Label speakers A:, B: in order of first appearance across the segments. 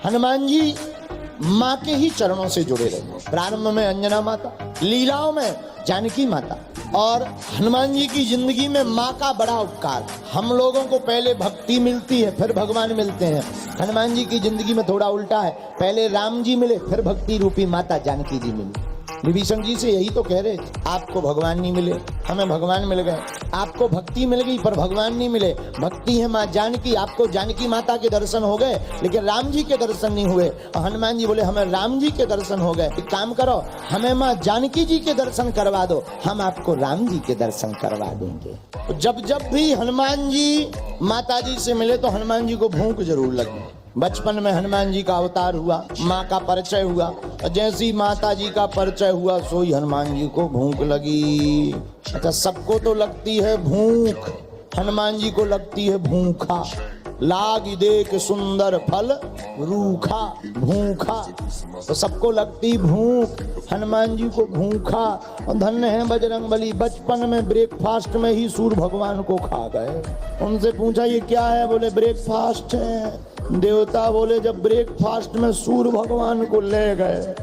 A: हनुमान जी माँ के ही चरणों से जुड़े रहे। प्रारंभ में अंजना माता, लीलाओं में जानकी माता, और हनुमान जी की जिंदगी में माँ का बड़ा उपकार। हम लोगों को पहले भक्ति मिलती है फिर भगवान मिलते हैं, हनुमान जी की जिंदगी में थोड़ा उल्टा है, पहले राम जी मिले फिर भक्ति रूपी माता जानकी जी मिली। विभीषण जी से यही तो कह रहे, आपको भगवान नहीं मिले, हमें भगवान मिल गए। आपको भक्ति मिल गई पर भगवान नहीं मिले। भक्ति है माँ जानकी, आपको जानकी माता के दर्शन हो गए लेकिन राम जी के दर्शन नहीं हुए। और हनुमान जी बोले हमें राम जी के दर्शन हो गए। एक काम करो, हमें माँ जानकी जी के दर्शन करवा दो, हम आपको राम जी के दर्शन करवा देंगे। जब जब भी हनुमान जी माता जी से मिले तो हनुमान जी को भूख जरूर लगी। बचपन में हनुमान जी का अवतार हुआ, माँ का परिचय हुआ, जैसी माता जी का परिचय हुआ सोई हनुमान जी को भूख लगी। अच्छा, सबको तो लगती है भूख, हनुमान जी को लगती है भूखा। लाग देख सुंदर फल रूखा, भूखा तो सबको लगती भूख, हनुमान जी को भूखा। और धन्य है बजरंगबली, बचपन में ब्रेकफास्ट में ही सूर्य भगवान को खा गए। उनसे पूछा ये क्या है, बोले ब्रेकफास्ट है। देवता बोले जब ब्रेकफास्ट में सूर्य भगवान को ले गए,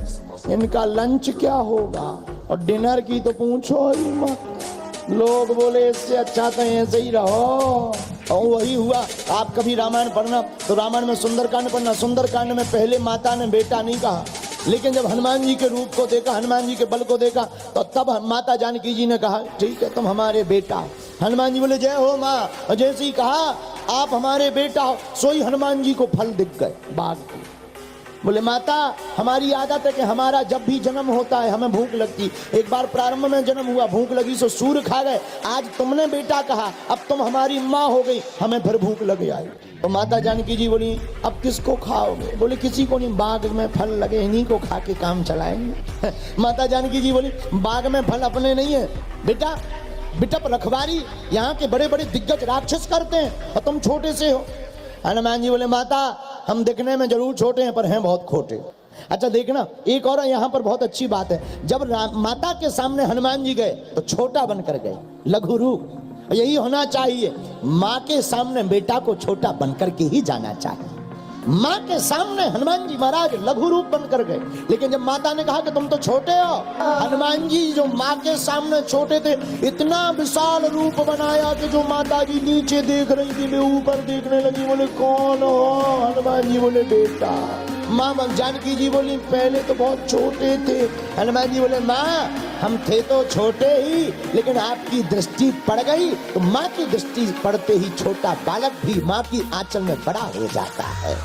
A: इनका लंच क्या होगा। और डिनर की तो पूछो ही मत। लोग बोले इससे अच्छा तो ऐसे ही रहो। और वही हुआ। आप कभी रामायण पढ़ना तो रामायण में सुंदरकांड पढ़ना, सुंदरकांड में पहले माता ने बेटा नहीं कहा, लेकिन जब हनुमान जी के रूप को देखा, हनुमान जी के बल को देखा, तो तब माता जानकी जी ने कहा ठीक है तुम हमारे बेटा। हनुमान जी बोले जय हो माँ। और जैसे ही कहा आप हमारे बेटा हो, सोई हनुमान जी को फल दिख गए बाग के। बोले माता हमारी आदत है कि हमारा जब भी जन्म होता है हमें भूख लगती। एक बार प्रारंभ में जन्म हुआ, भूख लगी सो सूर्य खा गए। आज तुमने बेटा कहा, अब तुम हमारी माँ हो गई, हमें फिर भूख लग आई। तो माता जानकी जी बोली अब किसको खाओगे। बोले किसी को नहीं, बाग में फल लगे इन्हीं को खा के काम चलाएंगे। माता जानकी जी बोली बाग में फल अपने नहीं है बेटा, बिटप रखवारी यहाँ के बड़े बड़े दिग्गज राक्षस करते हैं और तुम छोटे से हो। हनुमान जी बोले माता हम दिखने में जरूर छोटे हैं पर हैं बहुत खोटे। अच्छा देखना, एक और यहाँ पर बहुत अच्छी बात है, जब माता के सामने हनुमान जी गए तो छोटा बनकर गए, लघु रूप। यही होना चाहिए, माँ के सामने बेटा को छोटा बनकर के ही जाना चाहिए। माँ के सामने हनुमान जी महाराज लघु रूप बनकर गए, लेकिन जब माता ने कहा कि तुम तो छोटे हो, हनुमान जी जो माँ के सामने छोटे थे, इतना विशाल रूप बनाया कि जो माता जी नीचे देख रही थी वे ऊपर देखने लगी। बोले कौन हो। हनुमान जी बोले बेटा। माँ जानकी जी बोली पहले तो बहुत छोटे थे। हनुमान जी बोले माँ हम थे तो छोटे ही, लेकिन आपकी दृष्टि पड़ गई तो माँ की दृष्टि पड़ते ही छोटा बालक भी माँ की आंचल में बड़ा हो जाता है।